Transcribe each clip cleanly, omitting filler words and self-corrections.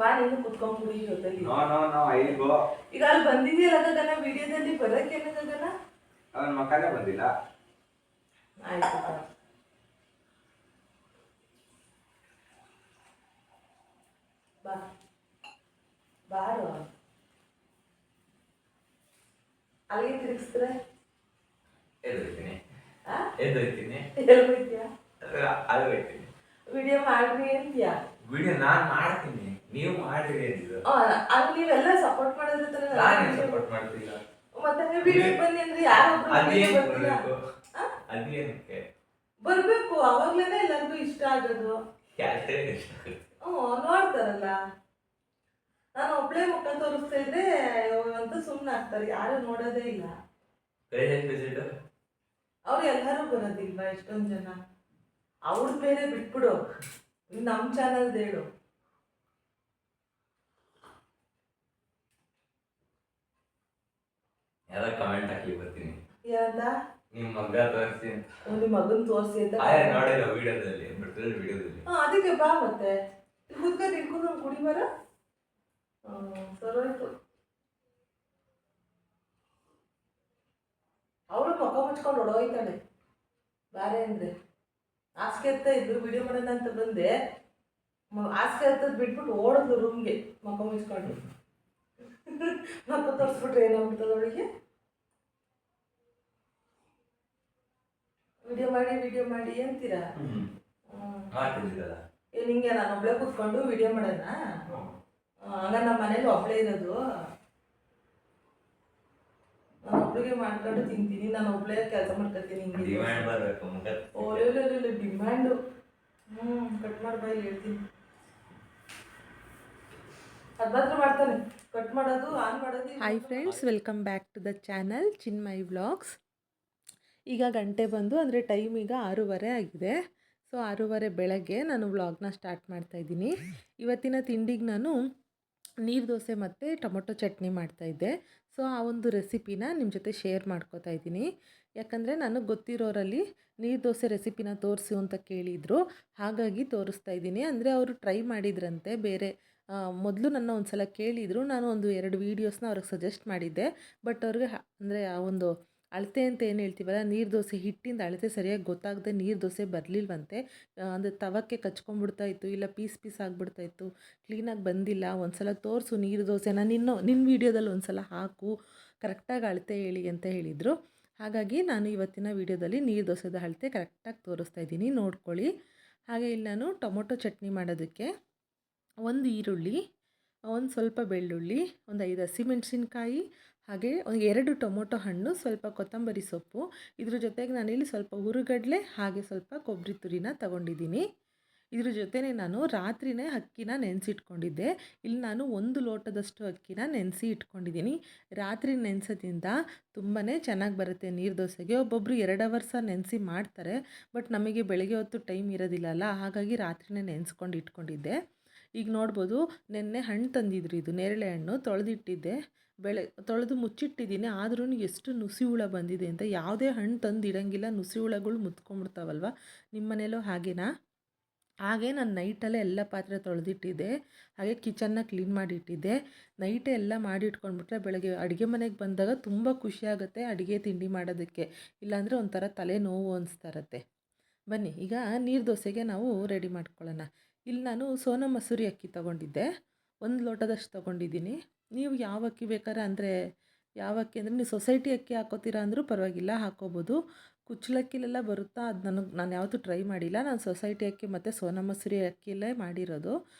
ಬಾ ನೀನು ಕುತ್ಕೊಂಡ್ಬಿಡಿ ಜೊತೆಲಿ. No no no I go. ಈಗ ಅಲ್ಲಿ ಬಂದಿದೆಯಲ್ಲ ಗಗನ, ವಿಡಿಯೋದಲ್ಲಿ ಬರೋಕ್ಕೇನು ಗಗನ? ಅವನ ಮಕ್ಕನೇ ಬಂದಿಲ್ಲ. ಆಯ್ತು ಬಾ ಬಾರು. ಅಲ್ಲಿಗೆ ತಿರುಗಿಸಿದ್ರೆ ಎದುರ್ತೀನಿ ಎಲ್ಲಿ ಹೋಯ್ತೀಯಾ? ಅದು ಹೋಯ್ತೀನಿ. ವಿಡಿಯೋ ಮಾಡ್ರಿ ಅಂತೀಯಾ? ವಿಡಿಯೋ ನಾನು ಮಾಡ್ತೀನಿ, ನೀವು ಮಾಡಿರಿ ಅಂತಿದ್ದು. ಅದು ನೀವೆಲ್ಲ ಸಪೋರ್ಟ್ ಮಾಡೋದ್ರ ನಾನು ಸಪೋರ್ಟ್ ಮಾಡ್ತಿಲ್ಲ. ಮತ್ತೆ ವಿಡಿಯೋ ಬನ್ನಿ ಅಂದ್ರೆ ಯಾರೊಬ್ರು ಅದೇನಕ್ಕೆ ಬರ್ಬೇಕು? ಅವಾಗ್ಲೇನೆ ಎಲ್ಲರಿಗೂ ಇಷ್ಟ ಆಗೋದು. ನೋಡ್ತಾರಲ್ಲ. ನಾನು ಒಬ್ಳೆ ಮುಖ ತೋರಿಸ್ತಾ ಇದ್ರೆ ಅಂತ ಸುಮ್ಮನೆ ಆಗ್ತಾರೆ, ಯಾರು ನೋಡೋದೇ ಇಲ್ಲ. ಅವ್ರು ಎಲ್ಲರೂ ಬರೋದಿಲ್ವಾ? ಎಷ್ಟೊಂದು ಜನ. ಅವ್ರ ಬೇರೆ ಬಿಟ್ಬಿಡು, ನಮ್ಮ ಚಾನಲ್ದು ಹೇಳು. ಎಲ್ಲ ಕಮೆಂಟ್ ಹಾಕಿ ಬರ್ತೀನಿ. ಏನಂತ? ನಿಮ್ಮ ಮಗ ತೋರಿಸಿ ಅಂತ. ನಿಮ್ಮ ಮಗನ್ ತೋರಿಸಿ ಅಂತ ನೋಡಿಲ್ಲ ವಿಡಿಯೋದಲ್ಲಿ, ವಿಡಿಯೋದಲ್ಲಿ. ಅದಕ್ಕೆ ಬಾ ಮತ್ತೆ ಕುತ್ಕೊಂಡು ಇಟ್ಕೊಂಡು ಕುಡಿ ಬರ. ಸರೋಯ್ತು. ಅವಳು ಮುಖ ಮುಚ್ಕೊಂಡು ಹೊಡೋಯ್ತಾಳೆ ಬೇರೆ ಅಂದ್ರೆ. ಹಾಸಿಗೆ ಎತ್ತ ಇದ್ದು ವಿಡಿಯೋ ಮಾಡೋಣ ಅಂತ ಬಂದೆ, ಹಾಸಿಗೆ ಎತ್ತದ್ ಬಿಟ್ಬಿಟ್ಟು ಓಡಿದ್ಲು ರೂಮ್ಗೆ ಮುಖ ಮುಚ್ಕೊಂಡು. ಮುಖ ತೋರಿಸ್ಬಿಟ್ರೆ ಏನಾಗ್ಬಿಡ್ತದ ಅವಳಿಗೆ? ವಿಡಿಯೋ ಮಾಡಿ ಅಂತೀರಾ? ನಿಂಗೆ ನಾನು ಒಬ್ಳೆ ಕೂತ್ಕೊಂಡು ವಿಡಿಯೋ ಮಾಡೋಣ? ಹಂಗ ನಮ್ಮ ಮನೇಲಿ ಒಬ್ಳೆ ಇರೋದು, ನಾನು ಒಬ್ಳಿಗೆ ಮಾಡ್ಕೊಂಡು ತಿಂತೀನಿ, ನಾನು ಒಬ್ಳೆ ಕೆಲಸ ಮಾಡ್ಕೊತೀನಿ. ಓಲೆ ಡಿಮ್ಯಾಂಡು. ಕಟ್ ಮಾಡಿ ಹೇಳ್ತೀನಿ. ಅದು ಮಾತ್ರ ಮಾಡ್ತಾನೆ, ಕಟ್ ಮಾಡೋದು ಆನ್ ಮಾಡೋದು. Hi friends, welcome back to the channel Chinmayi vlogs. ಈಗ ಗಂಟೆ ಬಂದು ಅಂದರೆ ಟೈಮ್ ಈಗ 6:30 ಆಗಿದೆ. ಸೊ 6:30 ಬೆಳಗ್ಗೆ ನಾನು ವ್ಲಾಗ್ನ ಸ್ಟಾರ್ಟ್ ಮಾಡ್ತಾಯಿದ್ದೀನಿ. ಇವತ್ತಿನ ತಿಂಡಿಗೆ ನಾನು ನೀರು ದೋಸೆ ಮತ್ತು ಟೊಮೊಟೊ ಚಟ್ನಿ ಮಾಡ್ತಾಯಿದ್ದೆ. ಸೊ ಆ ಒಂದು ರೆಸಿಪಿನ ನಿಮ್ಮ ಜೊತೆ ಶೇರ್ ಮಾಡ್ಕೋತಾ ಇದ್ದೀನಿ. ಯಾಕಂದರೆ ನನಗೆ ಗೊತ್ತಿರೋರಲ್ಲಿ ನೀರು ದೋಸೆ ರೆಸಿಪಿನ ತೋರಿಸು ಅಂತ ಕೇಳಿದರು, ಹಾಗಾಗಿ ತೋರಿಸ್ತಾ ಇದ್ದೀನಿ. ಅಂದರೆ ಅವರು ಟ್ರೈ ಮಾಡಿದ್ರಂತೆ ಬೇರೆ, ಮೊದಲು ನನ್ನ ಒಂದು ಸಲ ಕೇಳಿದರು. ನಾನು ಒಂದು 2 ವೀಡಿಯೋಸ್ನ ಅವ್ರಿಗೆ ಸಜೆಸ್ಟ್ ಮಾಡಿದ್ದೆ. ಬಟ್ ಅವ್ರಿಗೆ ಅಂದರೆ ಆ ಒಂದು ಅಳತೆ ಅಂತ ಏನು ಹೇಳ್ತೀವಲ್ಲ, ನೀರು ದೋಸೆ ಹಿಟ್ಟಿಂದ ಅಳತೆ ಸರಿಯಾಗಿ ಗೊತ್ತಾಗದೆ ನೀರು ದೋಸೆ ಬರಲಿಲ್ವಂತೆ. ಅಂದರೆ ತವಕ್ಕೆ ಕಚ್ಕೊಂಡ್ಬಿಡ್ತಾಯಿತ್ತು, ಇಲ್ಲ ಪೀಸ್ ಆಗಿಬಿಡ್ತಾಯಿತ್ತು, ಕ್ಲೀನಾಗಿ ಬಂದಿಲ್ಲ. ಒಂದು ಸಲ ತೋರಿಸು ನೀರು ದೋಸೆನ, ನಿನ್ನ ವೀಡಿಯೋದಲ್ಲಿ ಒಂದು ಸಲ ಹಾಕು, ಕರೆಕ್ಟಾಗಿ ಅಳತೆ ಹೇಳಿ ಅಂತ ಹೇಳಿದರು. ಹಾಗಾಗಿ ನಾನು ಇವತ್ತಿನ ವೀಡಿಯೋದಲ್ಲಿ ನೀರು ದೋಸೆದ ಅಳತೆ ಕರೆಕ್ಟಾಗಿ ತೋರಿಸ್ತಾ ಇದ್ದೀನಿ, ನೋಡ್ಕೊಳ್ಳಿ. ಹಾಗೆ ಇಲ್ಲಿ ನಾನು ಟೊಮೊಟೊ ಚಟ್ನಿ ಮಾಡೋದಕ್ಕೆ 1 ಈರುಳ್ಳಿ, ಒಂದು ಸ್ವಲ್ಪ ಬೆಳ್ಳುಳ್ಳಿ, ಒಂದು 5 ಹಸಿಮೆಣಸಿನ್ಕಾಯಿ, ಹಾಗೆ ಒಂದು 2 ಟೊಮೊಟೊ ಹಣ್ಣು, ಸ್ವಲ್ಪ ಕೊತ್ತಂಬರಿ ಸೊಪ್ಪು, ಇದ್ರ ಜೊತೆಗೆ ನಾನಿಲ್ಲಿ ಸ್ವಲ್ಪ ಹುರುಗಡಲೆ ಹಾಗೆ ಸ್ವಲ್ಪ ಕೊಬ್ಬರಿ ತುರಿನ ತಗೊಂಡಿದ್ದೀನಿ. ಇದ್ರ ಜೊತೆನೇ ನಾನು ರಾತ್ರಿನೇ ಅಕ್ಕಿನ ನೆನೆಸಿಟ್ಕೊಂಡಿದ್ದೆ. ಇಲ್ಲಿ ನಾನು 1 ಲೋಟದಷ್ಟು ಅಕ್ಕಿನ ನೆನೆಸಿ ಇಟ್ಕೊಂಡಿದ್ದೀನಿ. ರಾತ್ರಿ ನೆನೆಸೋದ್ರಿಂದ ತುಂಬಾ ಚೆನ್ನಾಗಿ ಬರುತ್ತೆ ನೀರು ದೋಸೆಗೆ. ಒಬ್ಬೊಬ್ಬರು 2 ಅವರ್ಸ ನೆನೆಸಿ ಮಾಡ್ತಾರೆ, ಬಟ್ ನಮಗೆ ಬೆಳಗ್ಗೆ ಹೊತ್ತು ಟೈಮ್ ಇರೋದಿಲ್ಲಲ್ಲ, ಹಾಗಾಗಿ ರಾತ್ರಿನೇ ನೆನೆಸ್ಕೊಂಡು ಇಟ್ಕೊಂಡಿದ್ದೆ. ಈಗ ನೋಡ್ಬೋದು, ನೆನ್ನೆ ಹಣ್ಣು ತಂದಿದ್ರು, ಇದು ನೇರಳೆ ಹಣ್ಣು ತೊಳೆದಿಟ್ಟಿದ್ದೆ. ತೊಳೆದು ಮುಚ್ಚಿಟ್ಟಿದ್ದೀನಿ, ಆದ್ರೂ ಎಷ್ಟು ನುಸಿ ಹುಳ ಬಂದಿದೆ ಅಂತ. ಯಾವುದೇ ಹಣ್ಣು ತಂದು ಇಡೋಂಗಿಲ್ಲ, ನುಸಿ ಹುಳಗಳು ಮುತ್ಕೊಂಡ್ಬಿಡ್ತಾವಲ್ವ, ನಿಮ್ಮ ಮನೇಲೂ ಹಾಗೇನಾ? ಹಾಗೆ ನಾನು ನೈಟಲ್ಲೇ ಎಲ್ಲ ಪಾತ್ರೆ ತೊಳೆದಿಟ್ಟಿದ್ದೆ, ಹಾಗೆ ಕಿಚನ್ನ ಕ್ಲೀನ್ ಮಾಡಿಟ್ಟಿದ್ದೆ. ನೈಟೇ ಎಲ್ಲ ಮಾಡಿ ಇಟ್ಕೊಂಡ್ಬಿಟ್ರೆ ಬೆಳಗ್ಗೆ ಅಡುಗೆ ಮನೆಗೆ ಬಂದಾಗ ತುಂಬ ಖುಷಿಯಾಗುತ್ತೆ ಅಡುಗೆ ತಿಂಡಿ ಮಾಡೋದಕ್ಕೆ. ಇಲ್ಲಾಂದರೆ ಒಂಥರ ತಲೆನೋವು ಅನಿಸ್ತಾ ಇರುತ್ತೆ. ಬನ್ನಿ ಈಗ ನೀರು ದೋಸೆಗೆ ನಾವು ರೆಡಿ ಮಾಡ್ಕೊಳ್ಳೋಣ. ಇಲ್ಲಿ ನಾನು ಸೋನಾ ಮಸೂರಿ ಅಕ್ಕಿ ತೊಗೊಂಡಿದ್ದೆ, 1 ಲೋಟದಷ್ಟು ತೊಗೊಂಡಿದ್ದೀನಿ. ನೀವು ಯಾವ ಅಕ್ಕಿ ಬೇಕಾದ್ರೆ, ಅಂದರೆ ಯಾವ ಅಕ್ಕಿ ಅಂದರೆ ನೀವು ಸೊಸೈಟಿ ಅಕ್ಕಿ ಹಾಕೋತೀರಾ ಅಂದರೂ ಪರವಾಗಿಲ್ಲ, ಹಾಕೋಬೋದು. ಕುಚ್ಚಲಕ್ಕಿಲೆಲ್ಲ ಬರುತ್ತಾ, ಅದು ನಾನು ಯಾವತ್ತೂ ಟ್ರೈ ಮಾಡಿಲ್ಲ. ನಾನು ಸೊಸೈಟಿ ಅಕ್ಕಿ ಮತ್ತು ಸೋನಾ ಮಸೂರಿ ಅಕ್ಕಿಯಲ್ಲೇ ಮಾಡಿರೋದು,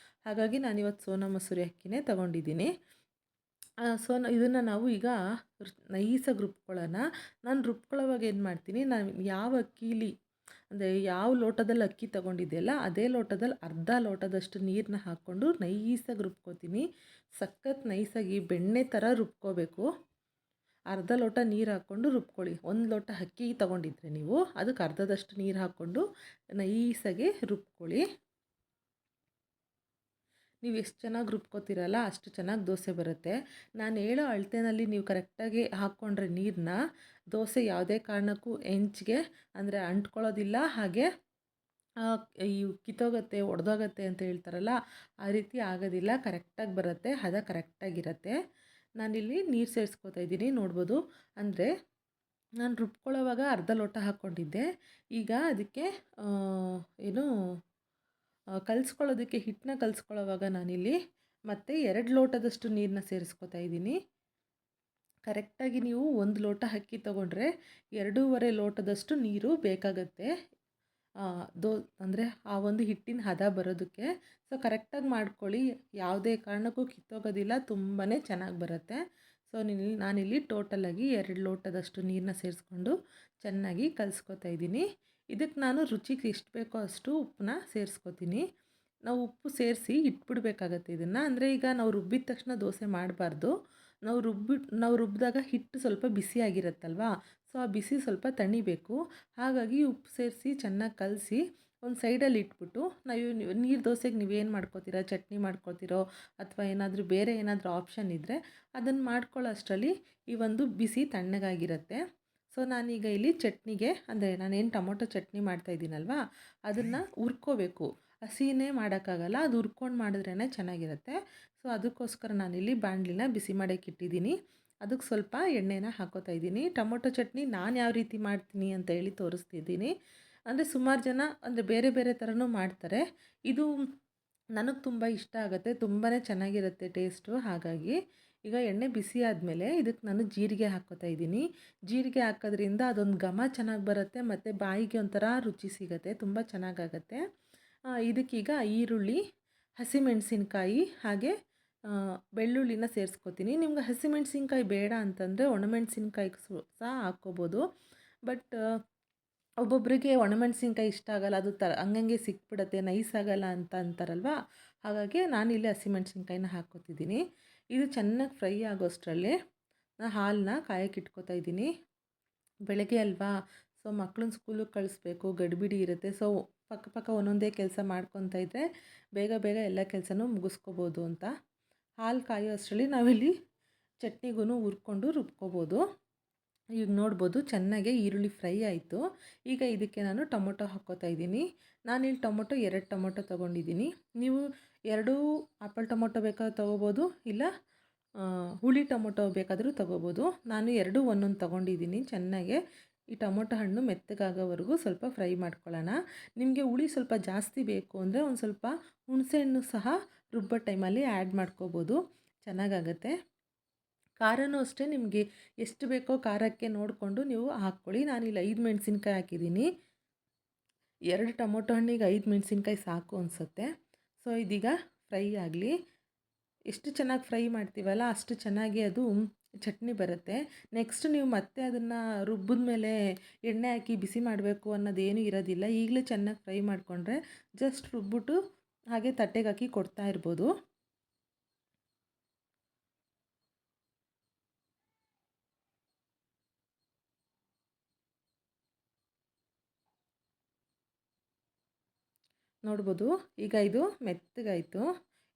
ಹಾಗಾಗಿ ನಾನಿವತ್ತು ಸೋನಾ ಮಸೂರಿ ಅಕ್ಕಿನೇ ತೊಗೊಂಡಿದ್ದೀನಿ. ಇದನ್ನು ನಾವು ಈಗ ನೈಸಾಗಿ ರುಬ್ಕೊಳ್ಳೋಣ. ನಾನು ರುಬ್ಕೊಳ್ಳೋವಾಗ ಏನು ಮಾಡ್ತೀನಿ, ನಾನು ಯಾವ ಅಕ್ಕೀಲಿ ಅಂದರೆ ಯಾವ ಲೋಟದಲ್ಲಿ ಅಕ್ಕಿ ತೊಗೊಂಡಿದ್ದೆಯಲ್ಲ ಅದೇ ಲೋಟದಲ್ಲಿ ಅರ್ಧ ಲೋಟದಷ್ಟು ನೀರನ್ನ ಹಾಕ್ಕೊಂಡು ನೈಸಾಗಿ ರುಬ್ಕೋತೀನಿ. ಸಖತ್ ನೈಸಾಗಿ ಬೆಣ್ಣೆ ಥರ ರುಬ್ಕೋಬೇಕು. ಅರ್ಧ ಲೋಟ ನೀರು ಹಾಕ್ಕೊಂಡು ರುಬ್ಕೊಳ್ಳಿ. 1 ಲೋಟ ಅಕ್ಕಿ ತೊಗೊಂಡಿದ್ರೆ ನೀವು ಅದಕ್ಕೆ ಅರ್ಧದಷ್ಟು ನೀರು ಹಾಕ್ಕೊಂಡು ನೈಸಾಗಿ ರುಬ್ಕೊಳ್ಳಿ. ನೀವು ಎಷ್ಟು ಚೆನ್ನಾಗಿ ರುಬ್ಕೋತೀರಲ್ಲ ಅಷ್ಟು ಚೆನ್ನಾಗಿ ದೋಸೆ ಬರುತ್ತೆ. ನಾನು ಹೇಳೋ ಅಳತೆನಲ್ಲಿ ನೀವು ಕರೆಕ್ಟಾಗಿ ಹಾಕ್ಕೊಂಡ್ರೆ ನೀರನ್ನ, ದೋಸೆ ಯಾವುದೇ ಕಾರಣಕ್ಕೂ ಹೆಂಚಿಗೆ ಅಂದರೆ ಅಂಟ್ಕೊಳ್ಳೋದಿಲ್ಲ, ಹಾಗೆ ಇವು ಕಿತ್ತೋಗುತ್ತೆ ಒಡೆದೋಗತ್ತೆ ಅಂತ ಹೇಳ್ತಾರಲ್ಲ, ಆ ರೀತಿ ಆಗೋದಿಲ್ಲ. ಕರೆಕ್ಟಾಗಿ ಬರುತ್ತೆ, ಹದ ಕರೆಕ್ಟಾಗಿರುತ್ತೆ. ನಾನಿಲ್ಲಿ ನೀರು ಸೇರಿಸ್ಕೊತಾ ಇದ್ದೀನಿ ನೋಡ್ಬೋದು. ಅಂದರೆ ನಾನು ರುಬ್ಕೊಳ್ಳೋವಾಗ ಅರ್ಧ ಲೋಟ ಹಾಕ್ಕೊಂಡಿದ್ದೆ. ಈಗ ಅದಕ್ಕೆ ಏನು ಕಲಿಸ್ಕೊಳ್ಳೋದಕ್ಕೆ ಹಿಟ್ಟನ್ನ ಕಲಿಸ್ಕೊಳ್ಳೋವಾಗ ನಾನಿಲ್ಲಿ ಮತ್ತೆ 2 ಲೋಟದಷ್ಟು ನೀರನ್ನ ಸೇರಿಸ್ಕೊತಾ ಇದ್ದೀನಿ. ಕರೆಕ್ಟಾಗಿ ನೀವು 1 ಲೋಟ ಅಕ್ಕಿ ತೊಗೊಂಡ್ರೆ 2.5 ಲೋಟದಷ್ಟು ನೀರು ಬೇಕಾಗತ್ತೆ. ಅಂದರೆ ಆ ಒಂದು ಹಿಟ್ಟಿನ ಹದ ಬರೋದಕ್ಕೆ. ಸೊ ಕರೆಕ್ಟಾಗಿ ಮಾಡ್ಕೊಳ್ಳಿ, ಯಾವುದೇ ಕಾರಣಕ್ಕೂ ಕಿತ್ತೋಗೋದಿಲ್ಲ, ತುಂಬಾ ಚೆನ್ನಾಗಿ ಬರುತ್ತೆ. ಸೊ ನಾನಿಲ್ಲಿ ಟೋಟಲಾಗಿ 2 ಲೋಟದಷ್ಟು ನೀರನ್ನ ಸೇರಿಸ್ಕೊಂಡು ಚೆನ್ನಾಗಿ ಕಲಿಸ್ಕೊತಾ ಇದ್ದೀನಿ. ಇದಕ್ಕೆ ನಾನು ರುಚಿಗೆ ಎಷ್ಟು ಬೇಕೋ ಅಷ್ಟು ಉಪ್ಪನ್ನ ಸೇರಿಸ್ಕೊತೀನಿ. ನಾವು ಉಪ್ಪು ಸೇರಿಸಿ ಇಟ್ಬಿಡ್ಬೇಕಾಗತ್ತೆ ಇದನ್ನು. ಅಂದರೆ ಈಗ ನಾವು ರುಬ್ಬಿದ ತಕ್ಷಣ ದೋಸೆ ಮಾಡಬಾರ್ದು. ನಾವು ರುಬ್ಬಿದಾಗ ಹಿಟ್ಟು ಸ್ವಲ್ಪ ಬಿಸಿಯಾಗಿರುತ್ತಲ್ವಾ, ಸೊ ಆ ಬಿಸಿ ಸ್ವಲ್ಪ ತಣಿಬೇಕು. ಹಾಗಾಗಿ ಉಪ್ಪು ಸೇರಿಸಿ ಚೆನ್ನಾಗಿ ಕಲಸಿ ಒಂದು ಸೈಡಲ್ಲಿ ಇಟ್ಬಿಟ್ಟು, ನೀರು ದೋಸೆಗೆ ನೀವೇನು ಮಾಡ್ಕೋತೀರಾ, ಚಟ್ನಿ ಮಾಡ್ಕೊತೀರೋ ಅಥವಾ ಏನಾದರೂ ಬೇರೆ ಏನಾದರೂ ಆಪ್ಷನ್ ಇದ್ದರೆ ಅದನ್ನು ಮಾಡ್ಕೊಳ್ಳೋ ಅಷ್ಟರಲ್ಲಿ ಈ ಒಂದು ಬಿಸಿ ತಣ್ಣಗಾಗಿರುತ್ತೆ. ಸೊ ನಾನೀಗ ಇಲ್ಲಿ ಚಟ್ನಿಗೆ, ಅಂದರೆ ನಾನೇನು ಟೊಮೊಟೊ ಚಟ್ನಿ ಮಾಡ್ತಾಯಿದ್ದೀನಲ್ವ, ಅದನ್ನು ಹುರ್ಕೋಬೇಕು. ಹಸಿನೇ ಮಾಡೋಕ್ಕಾಗಲ್ಲ, ಅದು ಹುರ್ಕೊಂಡು ಮಾಡಿದ್ರೇ ಚೆನ್ನಾಗಿರುತ್ತೆ. ಸೊ ಅದಕ್ಕೋಸ್ಕರ ನಾನಿಲ್ಲಿ ಬಾಣಲಿನ ಬಿಸಿ ಮಾಡೋಕ್ಕೆ ಇಟ್ಟಿದ್ದೀನಿ. ಅದಕ್ಕೆ ಸ್ವಲ್ಪ ಎಣ್ಣೆನ ಹಾಕೋತಾ ಇದ್ದೀನಿ. ಟೊಮೊಟೊ ಚಟ್ನಿ ನಾನು ಯಾವ ರೀತಿ ಮಾಡ್ತೀನಿ ಅಂತ ಹೇಳಿ ತೋರಿಸ್ತಿದ್ದೀನಿ. ಅಂದರೆ ಸುಮಾರು ಜನ ಅಂದರೆ ಬೇರೆ ಬೇರೆ ಥರನೂ ಮಾಡ್ತಾರೆ. ಇದು ನನಗೆ ತುಂಬ ಇಷ್ಟ ಆಗುತ್ತೆ, ತುಂಬಾ ಚೆನ್ನಾಗಿರುತ್ತೆ ಟೇಸ್ಟು. ಹಾಗಾಗಿ ಈಗ ಎಣ್ಣೆ ಬಿಸಿ ಆದಮೇಲೆ ಇದಕ್ಕೆ ನಾನು ಜೀರಿಗೆ ಹಾಕ್ಕೋತಾ ಇದ್ದೀನಿ. ಜೀರಿಗೆ ಹಾಕೋದ್ರಿಂದ ಅದೊಂದು ಘಮ ಚೆನ್ನಾಗಿ ಬರುತ್ತೆ ಮತ್ತು ಬಾಯಿಗೆ ಒಂಥರ ರುಚಿ ಸಿಗುತ್ತೆ, ತುಂಬ ಚೆನ್ನಾಗಾಗತ್ತೆ. ಇದಕ್ಕೀಗ ಈರುಳ್ಳಿ, ಹಸಿಮೆಣಸಿನ್ಕಾಯಿ ಹಾಗೆ ಬೆಳ್ಳುಳ್ಳಿನ ಸೇರಿಸ್ಕೊತೀನಿ. ನಿಮ್ಗೆ ಹಸಿಮೆಣಸಿನ್ಕಾಯಿ ಬೇಡ ಅಂತಂದರೆ ಒಣಮೆಣಸಿನ್ಕಾಯಿ ಸಹ ಹಾಕ್ಕೋಬೋದು. ಬಟ್ ಒಬ್ಬೊಬ್ಬರಿಗೆ ಒಣಮೆಣಸಿನ್ಕಾಯಿ ಇಷ್ಟ ಆಗಲ್ಲ, ಅದು ಹಂಗಂಗೆ ಸಿಕ್ಬಿಡುತ್ತೆ, ನೈಸ್ ಆಗಲ್ಲ ಅಂತ ಅಂತಾರಲ್ವ. ಹಾಗಾಗಿ ನಾನಿಲ್ಲಿ ಹಸಿಮೆಣಸಿನ್ಕಾಯಿನ ಹಾಕ್ಕೋತಿದ್ದೀನಿ. ಇದು ಚೆನ್ನಾಗಿ ಫ್ರೈ ಆಗೋಷ್ಟರಲ್ಲೇ ನಾನು ಹಾಲನ್ನ ಕಾಯಕ್ಕೆ ಇಟ್ಕೋತಾ ಇದ್ದೀನಿ. ಬೆಳಗ್ಗೆ ಅಲ್ವಾ, ಸೊ ಮಕ್ಳನ್ನ ಸ್ಕೂಲಿಗೆ ಕಳಿಸ್ಬೇಕು, ಗಡಿಬಿಡಿ ಇರುತ್ತೆ. ಸೊ ಪಕ್ಕ ಒಂದೊಂದೇ ಕೆಲಸ ಮಾಡ್ಕೊತಾ ಇದ್ದರೆ ಬೇಗ ಬೇಗ ಎಲ್ಲ ಕೆಲಸನೂ ಮುಗಿಸ್ಕೋಬೋದು ಅಂತ. ಹಾಲು ಕಾಯೋ ಅಷ್ಟರಲ್ಲಿ ನಾವಿಲ್ಲಿ ಚಟ್ನಿಗೂ ಹುರ್ಕೊಂಡು ರುಬ್ಕೋಬೋದು. ಈಗ ನೋಡ್ಬೋದು ಚೆನ್ನಾಗೆ ಈರುಳ್ಳಿ ಫ್ರೈ ಆಯಿತು. ಈಗ ಇದಕ್ಕೆ ನಾನು ಟೊಮೊಟೊ ಹಾಕ್ಕೋತಾ ಇದ್ದೀನಿ. ನಾನಿಲ್ಲಿ 2 ಟೊಮೊಟೊ ತೊಗೊಂಡಿದ್ದೀನಿ. ನೀವು 2 ಆಪಲ್ ಟೊಮೊಟೊ ಬೇಕಾದ್ರೂ ತೊಗೋಬೋದು, ಇಲ್ಲ ಹುಳಿ ಟೊಮೊಟೊ ಬೇಕಾದರೂ ತೊಗೋಬೋದು. ನಾನು 2 ಒಂದೊಂದು ತೊಗೊಂಡಿದ್ದೀನಿ. ಚೆನ್ನಾಗೆ ಈ ಟೊಮೊಟೊ ಹಣ್ಣು ಮೆತ್ತಗಾಗೋವರೆಗೂ ಸ್ವಲ್ಪ ಫ್ರೈ ಮಾಡ್ಕೊಳ್ಳೋಣ. ನಿಮಗೆ ಹುಳಿ ಸ್ವಲ್ಪ ಜಾಸ್ತಿ ಬೇಕು ಅಂದರೆ ಒಂದು ಸ್ವಲ್ಪ ಹುಣಸೆಹಣ್ಣು ಸಹ ರುಬ್ಬೋ ಟೈಮಲ್ಲಿ ಆ್ಯಡ್ ಮಾಡ್ಕೋಬೋದು, ಚೆನ್ನಾಗಾಗತ್ತೆ. ಖಾರನೂ ಅಷ್ಟೇ, ನಿಮಗೆ ಎಷ್ಟು ಬೇಕೋ ಖಾರಕ್ಕೆ ನೋಡಿಕೊಂಡು ನೀವು ಹಾಕ್ಕೊಳ್ಳಿ. ನಾನಿಲ್ಲಿ 5 ಮೆಣಸಿನ್ಕಾಯಿ ಹಾಕಿದ್ದೀನಿ. 2 ಟೊಮೊಟೊ ಹಣ್ಣಿಗೆ 5 ಮೆಣಸಿನ್ಕಾಯಿ ಸಾಕು ಅನಿಸುತ್ತೆ. ಸೊ ಇದೀಗ ಫ್ರೈ ಆಗಲಿ. ಎಷ್ಟು ಚೆನ್ನಾಗಿ ಫ್ರೈ ಮಾಡ್ತೀವಲ್ಲ ಅಷ್ಟು ಚೆನ್ನಾಗಿ ಅದು ಚಟ್ನಿ ಬರುತ್ತೆ. ನೆಕ್ಸ್ಟ್ ನೀವು ಮತ್ತೆ ಅದನ್ನು ರುಬ್ಬಿದ ಮೇಲೆ ಎಣ್ಣೆ ಹಾಕಿ ಬಿಸಿ ಮಾಡಬೇಕು ಅನ್ನೋದೇನೂ ಇರೋದಿಲ್ಲ. ಈಗಲೇ ಚೆನ್ನಾಗಿ ಫ್ರೈ ಮಾಡಿಕೊಂಡ್ರೆ ಜಸ್ಟ್ ರುಬ್ಬಿಟ್ಟು ಹಾಗೆ ತಟ್ಟೆಗೆ ಹಾಕಿ ಕೊಡ್ತಾ ಇರ್ಬೋದು. ನೋಡ್ಬೋದು ಈಗ ಇದು ಮೆತ್ತಗಾಯಿತು.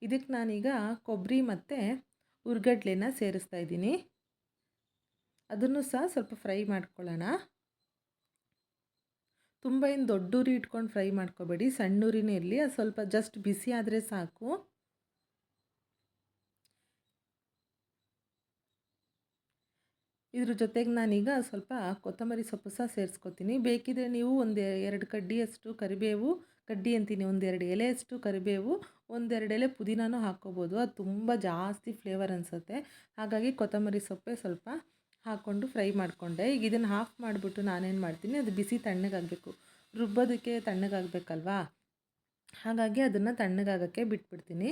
ಇದಕ್ಕೆ ನಾನೀಗ ಕೊಬ್ಬರಿ ಮತ್ತು ಹುರ್ಗಡ್ಲೆನ ಸೇರಿಸ್ತಾ ಇದ್ದೀನಿ. ಅದನ್ನು ಸಹ ಸ್ವಲ್ಪ ಫ್ರೈ ಮಾಡ್ಕೊಳ್ಳೋಣ. ತುಂಬ ಏನು ದೊಡ್ಡ ಉರಿ ಇಟ್ಕೊಂಡು ಫ್ರೈ ಮಾಡ್ಕೋಬೇಡಿ, ಸಣ್ಣ ಉರಿನೇ ಇರಲಿ. ಅದು ಸ್ವಲ್ಪ ಜಸ್ಟ್ ಬಿಸಿ ಆದರೆ ಸಾಕು. ಇದ್ರ ಜೊತೆಗೆ ನಾನೀಗ ಸ್ವಲ್ಪ ಕೊತ್ತಂಬರಿ ಸೊಪ್ಪು ಸಹ ಸೇರಿಸ್ಕೊತೀನಿ. ಬೇಕಿದ್ರೆ ನೀವು 2 ಕಡ್ಡಿಯಷ್ಟು ಕರಿಬೇವು, ಕಡ್ಡಿ ಅಂತೀನಿ, 2 ಎಲೆಯಷ್ಟು ಕರಿಬೇವು, 2 ಎಲೆ ಪುದೀನೂ ಹಾಕ್ಕೋಬೋದು. ಅದು ತುಂಬ ಜಾಸ್ತಿ ಫ್ಲೇವರ್ ಅನಿಸುತ್ತೆ. ಹಾಗಾಗಿ ಕೊತ್ತಂಬರಿ ಸೊಪ್ಪೆ ಸ್ವಲ್ಪ ಹಾಕ್ಕೊಂಡು ಫ್ರೈ ಮಾಡಿಕೊಂಡೆ. ಈಗ ಇದನ್ನು ಆಫ್ ಮಾಡಿಬಿಟ್ಟು ನಾನೇನು ಮಾಡ್ತೀನಿ, ಅದು ಬಿಸಿ ತಣ್ಣಗಾಗಬೇಕು, ರುಬ್ಬೋದಕ್ಕೆ ತಣ್ಣಗಾಗಬೇಕಲ್ವಾ, ಹಾಗಾಗಿ ಅದನ್ನು ತಣ್ಣಗಾಗೋಕ್ಕೆ ಬಿಟ್ಬಿಡ್ತೀನಿ.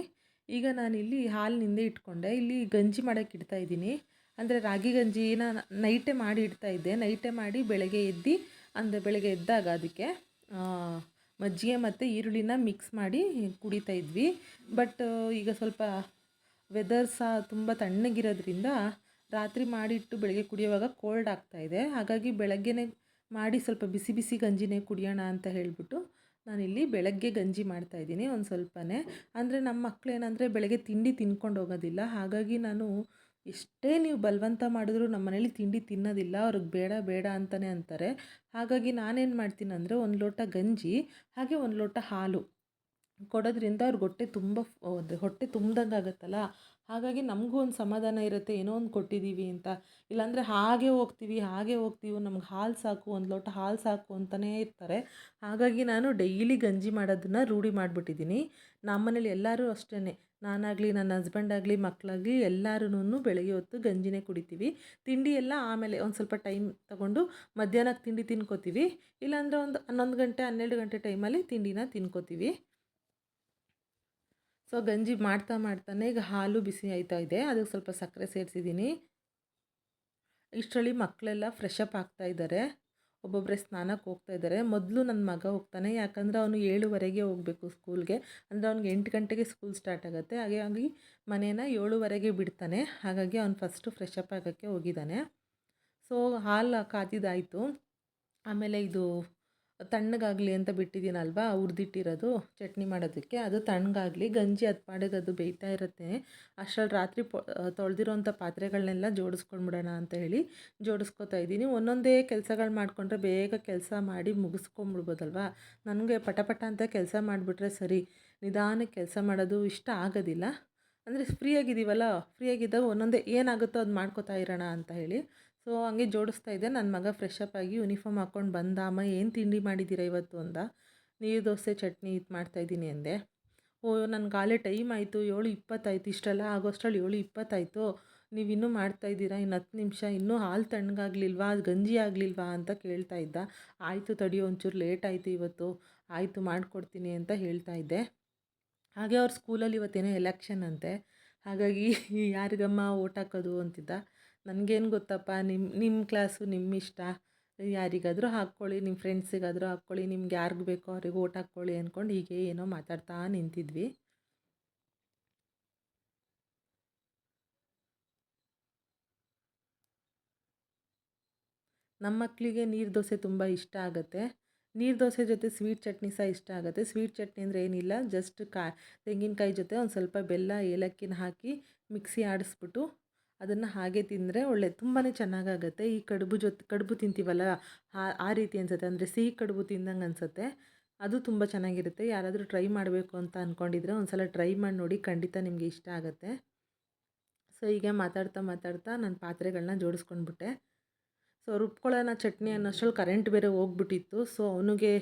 ಈಗ ನಾನಿಲ್ಲಿ ಹಾಲಿನಿಂದ ಇಟ್ಕೊಂಡೆ, ಇಲ್ಲಿ ಗಂಜಿ ಮಾಡೋಕ್ಕೆ ಇಡ್ತಾಯಿದ್ದೀನಿ. ಅಂದರೆ ರಾಗಿ ಗಂಜಿನ ನೈಟೇ ಮಾಡಿ ಇಡ್ತಾಯಿದ್ದೆ. ನೈಟೇ ಮಾಡಿ ಬೆಳಗ್ಗೆ ಎದ್ದಾಗ ಅದಕ್ಕೆ ಮಜ್ಜಿಗೆ ಮತ್ತು ಈರುಳ್ಳಿನ ಮಿಕ್ಸ್ ಮಾಡಿ ಕುಡಿತಾ ಇದ್ವಿ. ಬಟ್ ಈಗ ಸ್ವಲ್ಪ ವೆದರ್ ಸಹ ತುಂಬ ತಣ್ಣಗಿರೋದ್ರಿಂದ ರಾತ್ರಿ ಮಾಡಿಟ್ಟು ಬೆಳಗ್ಗೆ ಕುಡಿಯೋವಾಗ ಕೋಲ್ಡ್ ಆಗ್ತಾಯಿದೆ. ಹಾಗಾಗಿ ಬೆಳಗ್ಗೆನೇ ಮಾಡಿ ಸ್ವಲ್ಪ ಬಿಸಿ ಬಿಸಿ ಗಂಜಿನೇ ಕುಡಿಯೋಣ ಅಂತ ಹೇಳಿಬಿಟ್ಟು ನಾನಿಲ್ಲಿ ಬೆಳಗ್ಗೆ ಗಂಜಿ ಮಾಡ್ತಾಯಿದ್ದೀನಿ ಒಂದು ಸ್ವಲ್ಪನೇ. ಅಂದರೆ ನಮ್ಮ ಮಕ್ಕಳು ಏನಂದರೆ ಬೆಳಗ್ಗೆ ತಿಂಡಿ ತಿನ್ಕೊಂಡು ಹೋಗೋದಿಲ್ಲ. ಹಾಗಾಗಿ ನಾನು ಎಷ್ಟೇ ನೀವು ಬಲವಂತ ಮಾಡಿದ್ರು ನಮ್ಮ ಮನೇಲಿ ತಿಂಡಿ ತಿನ್ನೋದಿಲ್ಲ, ಅವ್ರಿಗೆ ಬೇಡ ಬೇಡ ಅಂತಲೇ ಅಂತಾರೆ. ಹಾಗಾಗಿ ನಾನೇನು ಮಾಡ್ತೀನಿ ಅಂದರೆ ಒಂದು ಲೋಟ ಗಂಜಿ ಹಾಗೆ ಒಂದು ಲೋಟ ಹಾಲು ಕೊಡೋದ್ರಿಂದ ಅವ್ರಿಗೆ ಹೊಟ್ಟೆ ತುಂಬ್ದಂಗೆ ಆಗುತ್ತಲ್ಲ. ಹಾಗಾಗಿ ನಮಗೂ ಒಂದು ಸಮಾಧಾನ ಇರುತ್ತೆ, ಏನೋ ಒಂದು ಕೊಟ್ಟಿದ್ದೀವಿ ಅಂತ. ಇಲ್ಲಾಂದರೆ ಹಾಗೆ ಹೋಗ್ತೀವಿ ನಮ್ಗೆ ಹಾಲು ಸಾಕು, ಒಂದು ಲೋಟ ಹಾಲು ಸಾಕು ಅಂತಲೇ ಇರ್ತಾರೆ. ಹಾಗಾಗಿ ನಾನು ಡೈಲಿ ಗಂಜಿ ಮಾಡೋದನ್ನು ರೂಢಿ ಮಾಡಿಬಿಟ್ಟಿದ್ದೀನಿ. ನಮ್ಮನೇಲಿ ಎಲ್ಲರೂ ಅಷ್ಟೇ, ನಾನಾಗಲಿ ನನ್ನ ಹಸ್ಬೆಂಡ್ ಆಗಲಿ ಮಕ್ಕಳಾಗಲಿ ಎಲ್ಲರೂ ಬೆಳಗ್ಗೆ ಹೊತ್ತು ಗಂಜಿನೇ ಕುಡಿತೀವಿ. ತಿಂಡಿ ಎಲ್ಲ ಆಮೇಲೆ ಒಂದು ಸ್ವಲ್ಪ ಟೈಮ್ ತಗೊಂಡು ಮಧ್ಯಾಹ್ನಕ್ಕೆ ತಿಂಡಿ ತಿನ್ಕೋತೀವಿ. ಇಲ್ಲಾಂದರೆ ಒಂದು 11 ಗಂಟೆ 12 ಗಂಟೆ ಟೈಮಲ್ಲಿ ತಿಂಡಿನ ತಿನ್ಕೋತೀವಿ. ಸೊ ಗಂಜಿ ಮಾಡ್ತಾನೆ ಈಗ ಹಾಲು ಬಿಸಿ ಆಯ್ತಾ ಇದೆ, ಅದಕ್ಕೆ ಸ್ವಲ್ಪ ಸಕ್ಕರೆ ಸೇರಿಸಿದ್ದೀನಿ. ಇಷ್ಟರಲ್ಲಿ ಮಕ್ಕಳೆಲ್ಲ ಫ್ರೆಶ್ ಅಪ್ ಆಗ್ತಾ ಇದ್ದಾರೆ, ಒಬ್ಬೊಬ್ಬರೇ ಸ್ನಾನಕ್ಕೆ ಹೋಗ್ತಾ ಇದ್ದಾರೆ. ಮೊದಲು ನನ್ನ ಮಗ ಹೋಗ್ತಾನೆ, ಯಾಕಂದರೆ ಅವನು 7:15ಗೆ ಹೋಗಬೇಕು ಸ್ಕೂಲ್ಗೆ. ಅಂದರೆ ಅವ್ನಿಗೆ 8 ಗಂಟೆಗೆ ಸ್ಕೂಲ್ ಸ್ಟಾರ್ಟ್ ಆಗುತ್ತೆ. ಹಾಗಾಗಿ ಮನೇನ 7:15ಗೆ ಬಿಡ್ತಾನೆ. ಹಾಗಾಗಿ ಅವ್ನು ಫಸ್ಟು ಫ್ರೆಶ್ ಅಪ್ ಆಗೋಕ್ಕೆ ಹೋಗಿದ್ದಾನೆ. ಸೊ ಹಾಲು ಕಾದಿದ್ದಾಯಿತು. ಆಮೇಲೆ ಇದು ತಣ್ಣಗಾಗಲಿ ಅಂತ ಬಿಟ್ಟಿದ್ದೀನಲ್ವ ಹುರಿದಿಟ್ಟಿರೋದು ಚಟ್ನಿ ಮಾಡೋದಕ್ಕೆ, ಅದು ತಣ್ಣಗಾಗಲಿ. ಗಂಜಿ ಅದು ಪಾಡಿಗೆ ಅದು ಬೇಯ್ತಾ ಇರುತ್ತೆ. ಅಷ್ಟರಲ್ಲಿ ರಾತ್ರಿ ತೊಳೆದಿರೋಂಥ ಪಾತ್ರೆಗಳನ್ನೆಲ್ಲ ಜೋಡಿಸ್ಕೊಂಡ್ಬಿಡೋಣ ಅಂತ ಹೇಳಿ ಜೋಡಿಸ್ಕೊತಾ ಇದ್ದೀನಿ. ಒಂದೊಂದೇ ಕೆಲಸಗಳು ಮಾಡಿಕೊಂಡ್ರೆ ಬೇಗ ಕೆಲಸ ಮಾಡಿ ಮುಗಿಸ್ಕೊಂಬಿಡ್ಬೋದಲ್ವ. ನನಗೆ ಪಟ ಅಂತ ಕೆಲಸ ಮಾಡಿಬಿಟ್ರೆ ಸರಿ, ನಿಧಾನಕ್ಕೆ ಕೆಲಸ ಮಾಡೋದು ಇಷ್ಟ ಆಗೋದಿಲ್ಲ. ಅಂದರೆ ಫ್ರೀಯಾಗಿದ್ದಾಗ ಒಂದೊಂದೇ ಏನಾಗುತ್ತೋ ಅದು ಮಾಡ್ಕೋತಾ ಇರೋಣ ಅಂತ ಹೇಳಿ. ಸೊ ಹಂಗೆ ಜೋಡಿಸ್ತಾ ಇದ್ದೆ. ನನ್ನ ಮಗ ಫ್ರೆಶ್ ಅಪ್ ಆಗಿ ಯೂನಿಫಾರ್ಮ್ ಹಾಕ್ಕೊಂಡು ಬಂದ. ಅಮ್ಮ ಏನು ತಿಂಡಿ ಮಾಡಿದ್ದೀರಾ ಇವತ್ತು ಅಂದ. ನೀರು ದೋಸೆ ಚಟ್ನಿ ಇದು ಮಾಡ್ತಾಯಿದ್ದೀನಿ ಅಂದೆ. ನನಗೆ ಆಗಲೇ ಟೈಮ್ ಆಯಿತು, 7:20 ಆಯಿತು, ಇಷ್ಟೆಲ್ಲ ಆಗೋಷ್ಟರಲ್ಲಿ 7:20 ಆಯಿತು, ನೀವು ಇನ್ನೂ ಮಾಡ್ತಾಯಿದ್ದೀರಾ, ಇನ್ನು 10 ನಿಮಿಷ, ಇನ್ನೂ ಹಾಲು ತಣ್ಣಗಾಗಲಿಲ್ವಾ, ಗಂಜಿ ಆಗಲಿಲ್ವಾ ಅಂತ ಕೇಳ್ತಾ ಇದ್ದ. ಆಯಿತು ತಡಿ, ಒಂಚೂರು ಲೇಟ್ ಆಯಿತು ಇವತ್ತು, ಆಯಿತು ಮಾಡಿಕೊಡ್ತೀನಿ ಅಂತ ಹೇಳ್ತಾ ಇದ್ದೆ. ಹಾಗೆ ಅವ್ರ ಸ್ಕೂಲಲ್ಲಿ ಇವತ್ತೇನೋ ಎಲೆಕ್ಷನ್ ಅಂತೆ, ಹಾಗಾಗಿ ಯಾರಿಗಮ್ಮ ಓಟ್ ಹಾಕೋದು ಅಂತಿದ್ದ. ನನಗೇನು ಗೊತ್ತಪ್ಪ, ನಿಮ್ಮ ಕ್ಲಾಸು ನಿಮ್ಮ ಇಷ್ಟ, ಯಾರಿಗಾದರೂ ಹಾಕ್ಕೊಳ್ಳಿ, ನಿಮ್ಮ ಫ್ರೆಂಡ್ಸಿಗಾದರೂ ಹಾಕ್ಕೊಳ್ಳಿ, ನಿಮ್ಗೆ ಯಾರಿಗೆ ಬೇಕೋ ಅವ್ರಿಗೆ ಓಟ್ ಹಾಕ್ಕೊಳ್ಳಿ ಅಂದ್ಕೊಂಡು ಹೀಗೆ ಏನೋ ಮಾತಾಡ್ತಾ ನಿಂತಿದ್ವಿ. ನಮ್ಮ ಮಕ್ಕಳಿಗೆ ನೀರು ದೋಸೆ ತುಂಬ ಇಷ್ಟ ಆಗುತ್ತೆ. ನೀರು ದೋಸೆ ಜೊತೆ ಸ್ವೀಟ್ ಚಟ್ನಿ ಸಹ ಇಷ್ಟ ಆಗುತ್ತೆ. ಸ್ವೀಟ್ ಚಟ್ನಿ ಅಂದರೆ ಏನಿಲ್ಲ, ಜಸ್ಟ್ ತೆಂಗಿನಕಾಯಿ ಜೊತೆ ಒಂದು ಸ್ವಲ್ಪ ಬೆಲ್ಲ ಏಲಕ್ಕಿನ ಹಾಕಿ ಮಿಕ್ಸಿ ಆಡಿಸ್ಬಿಟ್ಟು ಅದನ್ನು ಹಾಗೆ ತಿಂದರೆ ತುಂಬಾ ಚೆನ್ನಾಗಾಗುತ್ತೆ. ಈ ಕಡುಬು ತಿಂತೀವಲ್ಲ ಆ ರೀತಿ ಅನಿಸುತ್ತೆ, ಅಂದರೆ ಸಿಹಿ ಕಡುಬು ತಿಂದಂಗೆ ಅನಿಸುತ್ತೆ. ಅದು ತುಂಬ ಚೆನ್ನಾಗಿರುತ್ತೆ. ಯಾರಾದರೂ ಟ್ರೈ ಮಾಡಬೇಕು ಅಂತ ಅಂದ್ಕೊಂಡಿದ್ರೆ ಒಂದು ಸಲ ಟ್ರೈ ಮಾಡಿ ನೋಡಿ, ಖಂಡಿತ ನಿಮಗೆ ಇಷ್ಟ ಆಗುತ್ತೆ. ಸೊ ಹೀಗೆ ಮಾತಾಡ್ತಾ ನಾನು ಪಾತ್ರೆಗಳನ್ನ ಜೋಡಿಸ್ಕೊಂಡ್ಬಿಟ್ಟೆ. ಸೊ ರುಬ್ಕೊಳ್ಳೋಣ ಚಟ್ನಿ ಅನ್ನೋಷ್ಟ್ರಲ್ಲಿ ಕರೆಂಟ್ ಬೇರೆ ಹೋಗ್ಬಿಟ್ಟಿತ್ತು. ಸೊ ಅವನಿಗೆ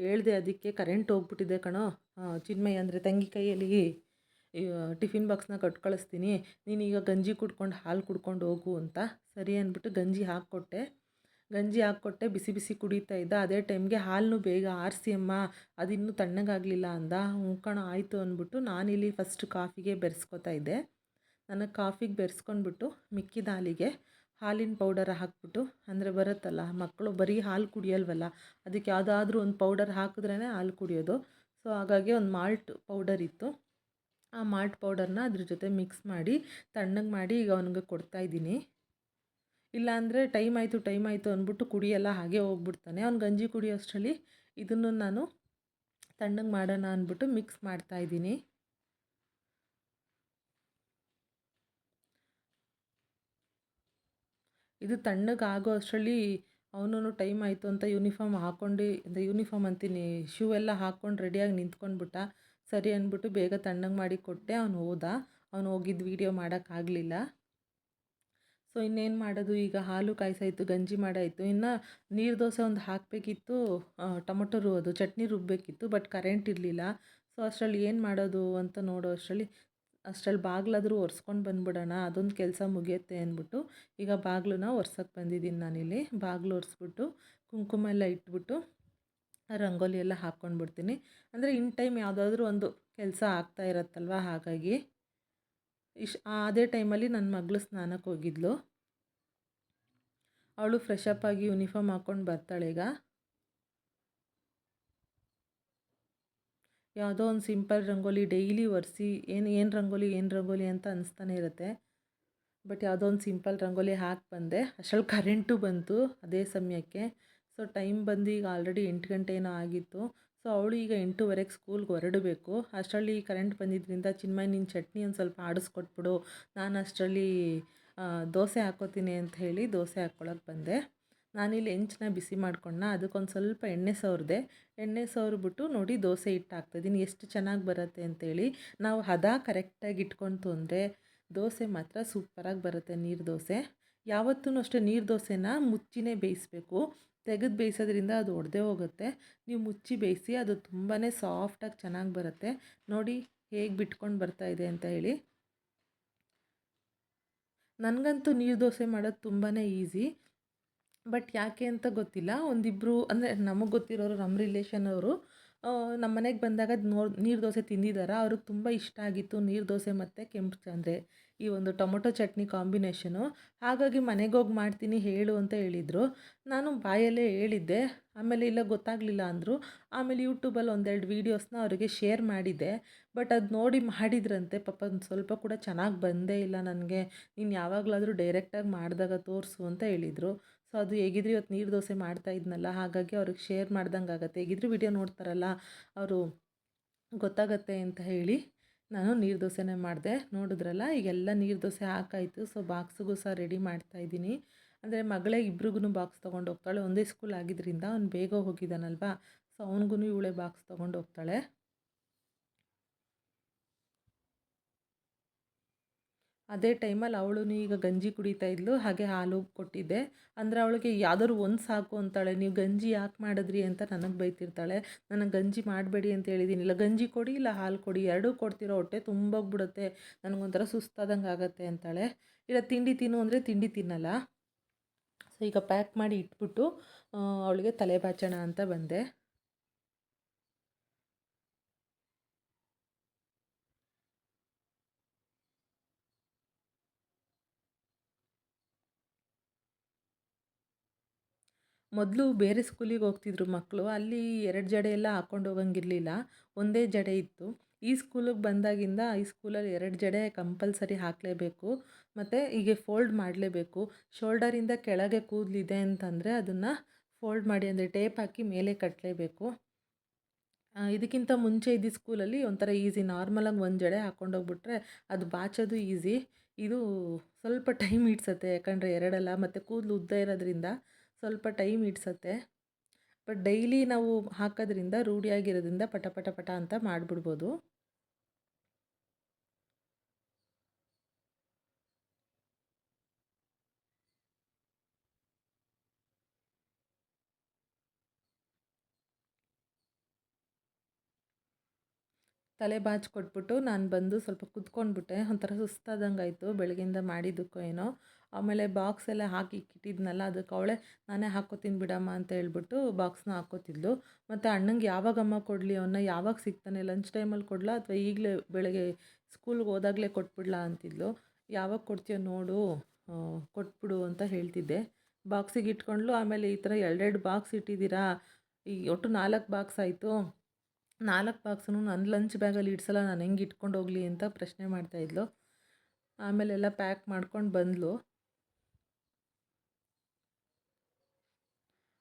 ಹೇಳ್ದೆ, ಅದಕ್ಕೆ ಕರೆಂಟ್ ಹೋಗ್ಬಿಟ್ಟಿದೆ ಕಣೋ ಚಿನ್ಮಯ್, ಅಂದರೆ ತಂಗಿ ಕೈಯಲ್ಲಿ ಟಿಫಿನ್ ಬಾಕ್ಸ್ನ ಕಟ್ ಕಳಿಸ್ತೀನಿ, ನೀನೀಗ ಗಂಜಿ ಕುಡ್ಕೊಂಡು ಹಾಲು ಕುಡ್ಕೊಂಡು ಹೋಗು ಅಂತ. ಸರಿ ಅಂದ್ಬಿಟ್ಟು ಗಂಜಿ ಹಾಕ್ಕೊಟ್ಟೆ. ಬಿಸಿ ಬಿಸಿ ಕುಡಿತಾ ಇದ್ದ. ಅದೇ ಟೈಮ್ಗೆ ಹಾಲನ್ನು ಬೇಗ ಆರಿಸಿ ಅಮ್ಮ, ಅದಿನ್ನೂ ತಣ್ಣಗಾಗಲಿಲ್ಲ ಅಂದ. ಕಣೋ ಆಯಿತು ಅಂದ್ಬಿಟ್ಟು ನಾನಿಲ್ಲಿ ಫಸ್ಟ್ ಕಾಫಿಗೆ ಬೆರೆಸ್ಕೊತಾ ಇದ್ದೆ. ನನಗೆ ಕಾಫಿಗೆ ಬೆರೆಸ್ಕೊಂಡ್ಬಿಟ್ಟು ಮಿಕ್ಕಿದ ಹಾಲಿಗೆ ಹಾಲಿನ ಪೌಡರ್ ಹಾಕ್ಬಿಟ್ಟು, ಅಂದರೆ ಬರುತ್ತಲ್ಲ, ಮಕ್ಕಳು ಬರೀ ಹಾಲು ಕುಡಿಯಲ್ವಲ್ಲ, ಅದಕ್ಕೆ ಯಾವುದಾದ್ರೂ ಒಂದು ಪೌಡರ್ ಹಾಕಿದ್ರೇ ಹಾಲು ಕುಡಿಯೋದು. ಸೊ ಹಾಗಾಗಿ ಒಂದು ಮಾಲ್ಟ್ ಪೌಡರ್ ಇತ್ತು, ಆ ಮಾಲ್ಟ್ ಪೌಡರ್ನ ಅದ್ರ ಜೊತೆ ಮಿಕ್ಸ್ ಮಾಡಿ ತಣ್ಣಗೆ ಮಾಡಿ ಈಗ ಅವನಿಗೆ ಕೊಡ್ತಾಯಿದ್ದೀನಿ. ಇಲ್ಲಾಂದರೆ ಟೈಮ್ ಆಯಿತು ಅಂದ್ಬಿಟ್ಟು ಕುಡಿಯಲ್ಲ, ಹಾಗೆ ಹೋಗ್ಬಿಡ್ತಾನೆ. ಅವ್ನು ಗಂಜಿ ಕುಡಿಯೋ ಅಷ್ಟರಲ್ಲಿ ಇದನ್ನು ನಾನು ತಣ್ಣಗೆ ಮಾಡೋಣ ಅಂದ್ಬಿಟ್ಟು ಮಿಕ್ಸ್ ಮಾಡ್ತಾಯಿದ್ದೀನಿ. ಇದು ತಣ್ಣಗೆ ಆಗೋ ಅಷ್ಟರಲ್ಲಿ ಅವನು ಟೈಮ್ ಆಯಿತು ಅಂತ ಯೂನಿಫಾರ್ಮ್ ಅಂತೀನಿ, ಶೂ ಎಲ್ಲ ಹಾಕ್ಕೊಂಡು ರೆಡಿಯಾಗಿ ನಿಂತ್ಕೊಂಡ್ಬಿಟ್ಟ. ಸರಿ ಅಂದ್ಬಿಟ್ಟು ಬೇಗ ತಣ್ಣಗೆ ಮಾಡಿ ಕೊಟ್ಟೆ. ಅವನು ಹೋಗಿದ್ದು ವೀಡಿಯೋ ಮಾಡೋಕ್ಕಾಗಲಿಲ್ಲ. ಸೊ ಇನ್ನೇನು ಮಾಡೋದು, ಈಗ ಹಾಲು ಕಾಯಿಸಾಯಿತು, ಗಂಜಿ ಮಾಡಾಯಿತು, ಇನ್ನು ನೀರು ದೋಸೆ ಒಂದು ಹಾಕಬೇಕಿತ್ತು, ಟೊಮೊಟೊ ಚಟ್ನಿ ರುಬ್ಬಬೇಕಿತ್ತು, ಬಟ್ ಕರೆಂಟ್ ಇರಲಿಲ್ಲ. ಸೊ ಅಷ್ಟರಲ್ಲಿ ಏನು ಮಾಡೋದು ಅಂತ ನೋಡೋ ಅಷ್ಟರಲ್ಲಿ ಬಾಗಿಲಾದರೂ ಒರೆಸ್ಕೊಂಡು ಬಂದ್ಬಿಡೋಣ, ಅದೊಂದು ಕೆಲಸ ಮುಗಿಯುತ್ತೆ ಅಂದ್ಬಿಟ್ಟು ಈಗ ಬಾಗಿಲನ್ನ ಒರ್ಸೋಕ್ಕೆ ಬಂದಿದ್ದೀನಿ ನಾನಿಲ್ಲಿ. ಬಾಗಿಲು ಒರೆಸ್ಬಿಟ್ಟು ಕುಂಕುಮ ಎಲ್ಲ ಇಟ್ಬಿಟ್ಟು ರಂಗೋಲಿ ಎಲ್ಲ ಹಾಕ್ಕೊಂಡ್ಬಿಡ್ತೀನಿ. ಅಂದರೆ ಇನ್ ಟೈಮ್ ಯಾವುದಾದ್ರೂ ಒಂದು ಕೆಲಸ ಆಗ್ತಾ ಇರತ್ತಲ್ವ, ಹಾಗಾಗಿ ಅದೇ ಟೈಮಲ್ಲಿ ನನ್ನ ಮಗಳು ಸ್ನಾನಕ್ಕೆ ಹೋಗಿದ್ಲು. ಅವಳು ಫ್ರೆಶ್ ಅಪ್ ಆಗಿ ಯೂನಿಫಾರ್ಮ್ ಹಾಕ್ಕೊಂಡು ಬರ್ತಾಳೆ. ಈಗ ಯಾವುದೋ ಒಂದು ಸಿಂಪಲ್ ರಂಗೋಲಿ ಡೈಲಿ ಒರೆಸಿ ಏನು ರಂಗೋಲಿ ಅಂತ ಅನಿಸ್ತಾನೆ ಇರುತ್ತೆ. ಬಟ್ ಯಾವುದೋ ಒಂದು ಸಿಂಪಲ್ ರಂಗೋಲಿ ಹಾಕಿ ಬಂದೆ. ಅಷ್ಟರಲ್ಲಿ ಕರೆಂಟು ಬಂತು ಅದೇ ಸಮಯಕ್ಕೆ. ಸೊ ಟೈಮ್ ಬಂದು ಈಗ ಆಲ್ರೆಡಿ 8 ಗಂಟೆ ಏನೋ ಆಗಿತ್ತು. ಸೊ ಅವಳು ಈಗ 8:15ಕ್ಕೆ ಸ್ಕೂಲ್ಗೆ ಹೊರಡಬೇಕು. ಅಷ್ಟರಲ್ಲಿ ಕರೆಂಟ್ ಬಂದಿದ್ದರಿಂದ ಚಿನ್ಮಯ್, ನಿನ್ನ ಚಟ್ನಿ ಒಂದು ಸ್ವಲ್ಪ ಆಡಿಸ್ಕೊಟ್ಬಿಡು, ನಾನು ಅಷ್ಟರಲ್ಲಿ ದೋಸೆ ಹಾಕ್ಕೋತೀನಿ ಅಂತ ಹೇಳಿ ದೋಸೆ ಹಾಕ್ಕೊಳಕ್ಕೆ ಬಂದೆ. ನಾನಿಲ್ಲಿ ಹೆಂಚನ್ನ ಬಿಸಿ ಮಾಡ್ಕೊಂಡ, ಅದಕ್ಕೊಂದು ಸ್ವಲ್ಪ ಎಣ್ಣೆ ಸವರಿದೆ. ಎಣ್ಣೆ ಸವರ್ಬಿಟ್ಟು ನೋಡಿ ದೋಸೆ ಹಿಟ್ಟು ಹಾಕ್ತಾಯಿದ್ದೀನಿ. ಎಷ್ಟು ಚೆನ್ನಾಗಿ ಬರುತ್ತೆ ಅಂತೇಳಿ. ನಾವು ಹದ ಕರೆಕ್ಟಾಗಿ ಇಟ್ಕೊತು ಅಂದರೆ ದೋಸೆ ಮಾತ್ರ ಸೂಪರಾಗಿ ಬರುತ್ತೆ. ನೀರು ದೋಸೆ ಯಾವತ್ತೂ ಅಷ್ಟೇ ನೀರು ದೋಸೆನ ಮುಚ್ಚಿನೇ ಬೇಯಿಸಬೇಕು. ತೆಗೆದು ಬೇಯಿಸೋದ್ರಿಂದ ಅದು ಒಡೆದೇ ಹೋಗುತ್ತೆ. ನೀವು ಮುಚ್ಚಿ ಬೇಯಿಸಿ, ಅದು ತುಂಬಾ ಸಾಫ್ಟಾಗಿ ಚೆನ್ನಾಗಿ ಬರುತ್ತೆ. ನೋಡಿ ಹೇಗೆ ಬಿಟ್ಕೊಂಡು ಬರ್ತಾಯಿದೆ ಅಂತ ಹೇಳಿ. ನನಗಂತೂ ನೀರು ದೋಸೆ ಮಾಡೋದು ತುಂಬಾ ಈಸಿ. ಬಟ್ ಯಾಕೆ ಅಂತ ಗೊತ್ತಿಲ್ಲ. ಒಂದಿಬ್ಬರು ಅಂದರೆ ನಮಗೆ ಗೊತ್ತಿರೋರು, ನಮ್ಮ ರಿಲೇಷನ್ ಅವರು ನಮ್ಮ ಮನೆಗೆ ಬಂದಾಗ ನೀರು ದೋಸೆ ತಿಂದಿದ್ದಾರೆ. ಅವ್ರಿಗೆ ತುಂಬ ಇಷ್ಟ ಆಗಿತ್ತು ನೀರು ದೋಸೆ ಮತ್ತು ಕೆಂಪು ಅಂದರೆ ಈ ಒಂದು ಟೊಮೊಟೊ ಚಟ್ನಿ ಕಾಂಬಿನೇಷನು. ಹಾಗಾಗಿ ಮನೆಗೆ ಹೋಗಿ ಮಾಡ್ತೀನಿ ಹೇಳು ಅಂತ ಹೇಳಿದರು. ನಾನು ಬಾಯಲ್ಲೇ ಹೇಳಿದ್ದೆ. ಆಮೇಲೆ ಇಲ್ಲ ಗೊತ್ತಾಗಲಿಲ್ಲ ಅಂದರು. ಆಮೇಲೆ ಯೂಟ್ಯೂಬಲ್ಲಿ ಒಂದೆರಡು ವೀಡಿಯೋಸ್ನ ಅವರಿಗೆ ಶೇರ್ ಮಾಡಿದ್ದೆ. ಬಟ್ ಅದು ನೋಡಿ ಮಾಡಿದ್ರಂತೆ. ಪಾಪ ಒಂದು ಸ್ವಲ್ಪ ಕೂಡ ಚೆನ್ನಾಗಿ ಬಂದೇ ಇಲ್ಲ ನನಗೆ. ನೀನು ಯಾವಾಗಲಾದರೂ ಡೈರೆಕ್ಟಾಗಿ ಮಾಡಿದಾಗ ತೋರಿಸು ಅಂತ ಹೇಳಿದರು. ಸೊ ಅದು ಹೇಗಿದ್ರು ಇವತ್ತು ನೀರು ದೋಸೆ ಮಾಡ್ತಾ ಇದ್ನಲ್ಲ, ಹಾಗಾಗಿ ಅವ್ರಿಗೆ ಶೇರ್ ಮಾಡ್ದಂಗೆ ಆಗುತ್ತೆ. ಹೇಗಿದ್ರು ವಿಡಿಯೋ ನೋಡ್ತಾರಲ್ಲ ಅವರು, ಗೊತ್ತಾಗತ್ತೆ ಅಂತ ಹೇಳಿ ನಾನು ನೀರು ದೋಸೆನೇ ಮಾಡಿದೆ. ನೋಡಿದ್ರಲ್ಲ ಈಗೆಲ್ಲ ನೀರು ದೋಸೆ ಹಾಕಾಯಿತು. ಸೊ ಬಾಕ್ಸಿಗೂ ಸಹ ರೆಡಿ ಮಾಡ್ತಾಯಿದ್ದೀನಿ. ಅಂದರೆ ಮಗಳೇ ಇಬ್ರಿಗೂ ಬಾಕ್ಸ್ ತೊಗೊಂಡು ಹೋಗ್ತಾಳೆ. ಒಂದೇ ಸ್ಕೂಲ್ ಆಗಿದ್ದರಿಂದ ಅವ್ನು ಬೇಗ ಹೋಗಿದ್ದಾನಲ್ವಾ, ಸೊ ಅವನಿಗೂ ಇವಳೇ ಬಾಕ್ಸ್ ತೊಗೊಂಡು ಹೋಗ್ತಾಳೆ. ಅದೇ ಟೈಮಲ್ಲಿ ಅವಳು ಈಗ ಗಂಜಿ ಕುಡಿತಾ ಇದ್ಲು. ಹಾಗೆ ಹಾಲು ಕೊಟ್ಟಿದ್ದೆ. ಅಂದರೆ ಅವಳಿಗೆ ಯಾವ್ದಾದ್ರು ಒಂದು ಸಾಕು ಅಂತಾಳೆ. ನೀವು ಗಂಜಿ ಯಾಕೆ ಮಾಡಿದ್ರಿ ಅಂತ ನನಗೆ ಬೈತಿರ್ತಾಳೆ. ನನಗೆ ಗಂಜಿ ಮಾಡಬೇಡಿ ಅಂತ ಹೇಳಿದ್ದೀನಿ. ಇಲ್ಲ ಗಂಜಿ ಕೊಡಿ, ಇಲ್ಲ ಹಾಲು ಕೊಡಿ, ಎರಡೂ ಕೊಡ್ತಿರೋ ಹೊಟ್ಟೆ ತುಂಬೋಗ್ಬಿಡುತ್ತೆ, ನನಗೊಂಥರ ಸುಸ್ತಾದಂಗೆ ಆಗುತ್ತೆ ಅಂತಾಳೆ. ಇಲ್ಲ ತಿಂಡಿ ತಿನ್ನು ಅಂದರೆ ತಿಂಡಿ ತಿನ್ನಲ್ಲ. ಸೊ ಈಗ ಪ್ಯಾಕ್ ಮಾಡಿ ಇಟ್ಬಿಟ್ಟು ಅವಳಿಗೆ ತಲೆ ಬಾಚೋಣ ಅಂತ ಬಂದೆ. ಮೊದಲು ಬೇರೆ ಸ್ಕೂಲಿಗೆ ಹೋಗ್ತಿದ್ರು ಮಕ್ಕಳು. ಅಲ್ಲಿ 2 ಜಡೆ ಎಲ್ಲ ಹಾಕ್ಕೊಂಡು ಹೋಗಂಗಿರಲಿಲ್ಲ, ಒಂದೇ ಜಡೆ ಇತ್ತು. ಈ ಸ್ಕೂಲಿಗೆ ಬಂದಾಗಿಂದ ಈ ಸ್ಕೂಲಲ್ಲಿ 2 ಜಡೆ ಕಂಪಲ್ಸರಿ ಹಾಕಲೇಬೇಕು. ಮತ್ತು ಹೀಗೆ ಫೋಲ್ಡ್ ಮಾಡಲೇಬೇಕು. ಶೋಲ್ಡರಿಂದ ಕೆಳಗೆ ಕೂದಲಿದೆ ಅಂತಂದರೆ ಅದನ್ನು ಫೋಲ್ಡ್ ಮಾಡಿ, ಅಂದರೆ ಟೇಪ್ ಹಾಕಿ ಮೇಲೆ ಕಟ್ಟಲೇಬೇಕು. ಇದಕ್ಕಿಂತ ಮುಂಚೆ ಇದ್ದ ಸ್ಕೂಲಲ್ಲಿ ಒಂಥರ ಈಸಿ, ನಾರ್ಮಲಾಗಿ ಒಂದು ಜಡೆ ಹಾಕ್ಕೊಂಡೋಗ್ಬಿಟ್ರೆ ಅದು ಬಾಚೋದು ಈಸಿ. ಇದು ಸ್ವಲ್ಪ ಟೈಮ್ ಹಿಡ್ಸತ್ತೆ, ಯಾಕಂದರೆ 2 ಅಲ್ಲ, ಮತ್ತು ಕೂದಲು ಉದ್ದ ಇರೋದ್ರಿಂದ ಸ್ವಲ್ಪ ಟೈಮ್ ಹಿಡ್ಸತ್ತೆ. ಬಟ್ ಡೈಲಿ ನಾವು ಹಾಕೋದ್ರಿಂದ, ರೂಢಿಯಾಗಿರೋದ್ರಿಂದ ಪಟ ಪಟ ಪಟ ಅಂತ ಮಾಡಿಬಿಡ್ಬೋದು. ತಲೆ ಬಾಚಿ ಕೊಟ್ಬಿಟ್ಟು ನಾನು ಬಂದು ಸ್ವಲ್ಪ ಕುತ್ಕೊಂಡ್ಬಿಟ್ಟೆ. ಒಂಥರ ಸುಸ್ತಾದಂಗೆ ಆಯಿತು, ಬೆಳಗ್ಗೆಯಿಂದ ಮಾಡಿದ್ದಕ್ಕೋ ಏನೋ. ಆಮೇಲೆ ಬಾಕ್ಸ್ ಎಲ್ಲ ಹಾಕಿ ಇಟ್ಟಿದ್ನಲ್ಲ, ಅದಕ್ಕೆ ಅವಳೇ ನಾನೇ ಹಾಕ್ಕೋತೀನಿ ಬಿಡಮ್ಮ ಅಂತ ಹೇಳ್ಬಿಟ್ಟು ಬಾಕ್ಸ್ನ ಹಾಕ್ಕೋತಿದ್ಲು. ಮತ್ತು ಅಣ್ಣಂಗೆ ಯಾವಾಗಮ್ಮ ಕೊಡಲಿ, ಅವನ್ನ ಯಾವಾಗ ಸಿಗ್ತಾನೆ, ಲಂಚ್ ಟೈಮಲ್ಲಿ ಕೊಡಲಾ ಅಥವಾ ಈಗಲೇ ಬೆಳಗ್ಗೆ ಸ್ಕೂಲ್ಗೆ ಹೋದಾಗಲೇ ಕೊಟ್ಬಿಡ್ಲಾ ಅಂತಿದ್ಲು. ಯಾವಾಗ ಕೊಡ್ತೀಯೋ ನೋಡು, ಕೊಟ್ಬಿಡು ಅಂತ ಹೇಳ್ತಿದ್ದೆ. ಬಾಕ್ಸಿಗೆ ಇಟ್ಕೊಂಡ್ಲು. ಆಮೇಲೆ ಈ ಥರ 2 ಬಾಕ್ಸ್ ಇಟ್ಟಿದ್ದೀರಾ, ಈಗ ಒಟ್ಟು 4 ಬಾಕ್ಸ್ ಆಯಿತು. 4 ಬಾಕ್ಸನ್ನು ನನ್ನ ಲಂಚ್ ಬ್ಯಾಗಲ್ಲಿ ಇಡ್ಸಲ್ಲ, ನಾನು ಹೆಂಗೆ ಇಟ್ಕೊಂಡು ಹೋಗಲಿ ಅಂತ ಪ್ರಶ್ನೆ ಮಾಡ್ತಾಯಿದ್ಲು. ಆಮೇಲೆಲ್ಲ ಪ್ಯಾಕ್ ಮಾಡ್ಕೊಂಡು ಬಂದಳು.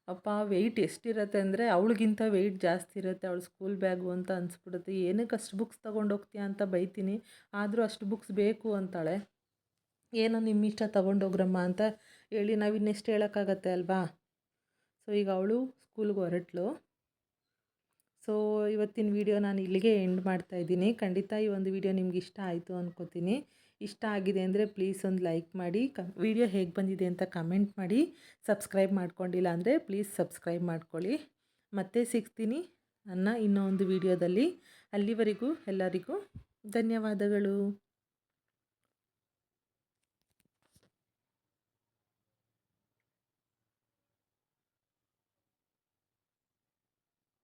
ಅಪ್ಪ ವೆಯ್ಟ್ ಎಷ್ಟಿರುತ್ತೆ ಅಂದರೆ ಅವಳಿಗಿಂತ ವೆಯ್ಟ್ ಜಾಸ್ತಿ ಇರುತ್ತೆ ಅವಳು ಸ್ಕೂಲ್ ಬ್ಯಾಗು ಅಂತ ಅನಿಸ್ಬಿಡುತ್ತೆ. ಏನಕ್ಕೆ ಅಷ್ಟು ಬುಕ್ಸ್ ತೊಗೊಂಡು ಹೋಗ್ತೀಯ ಅಂತ ಬೈತೀನಿ, ಆದರೂ ಅಷ್ಟು ಬುಕ್ಸ್ ಬೇಕು ಅಂತಾಳೆ. ಏನೋ ನಿಮ್ಮ ಇಷ್ಟ ತೊಗೊಂಡೋಗ್ರಮ್ಮ ಅಂತ ಹೇಳಿ ನಾವು ಇನ್ನೆಷ್ಟು ಹೇಳೋಕ್ಕಾಗತ್ತೆ ಅಲ್ವಾ. ಸೊ ಈಗ ಅವಳು ಸ್ಕೂಲ್ಗೆ ಹೊರಟ್ಲು. ಸೊ ಇವತ್ತಿನ ವಿಡಿಯೋ ನಾನು ಇಲ್ಲಿಗೆ ಎಂಡ್ ಮಾಡ್ತಾಯಿದ್ದೀನಿ. ಖಂಡಿತ ಈ ಒಂದು ವಿಡಿಯೋ ನಿಮ್ಗೆ ಇಷ್ಟ ಆಯಿತು ಅಂದ್ಕೋತೀನಿ. ಇಷ್ಟ ಆಗಿದೆ ಅಂದರೆ ಪ್ಲೀಸ್ ಒಂದು ಲೈಕ್ ಮಾಡಿ, ವಿಡಿಯೋ ಹೇಗೆ ಬಂದಿದೆ ಅಂತ ಕಮೆಂಟ್ ಮಾಡಿ. ಸಬ್ಸ್ಕ್ರೈಬ್ ಮಾಡ್ಕೊಂಡಿಲ್ಲ ಅಂದರೆ ಪ್ಲೀಸ್ ಸಬ್ಸ್ಕ್ರೈಬ್ ಮಾಡ್ಕೊಳ್ಳಿ. ಮತ್ತೆ ಸಿಗ್ತೀನಿ ನನ್ನ ಇನ್ನೂ ಒಂದು ವಿಡಿಯೋದಲ್ಲಿ. ಅಲ್ಲಿವರೆಗೂ ಎಲ್ಲರಿಗೂ ಧನ್ಯವಾದಗಳು.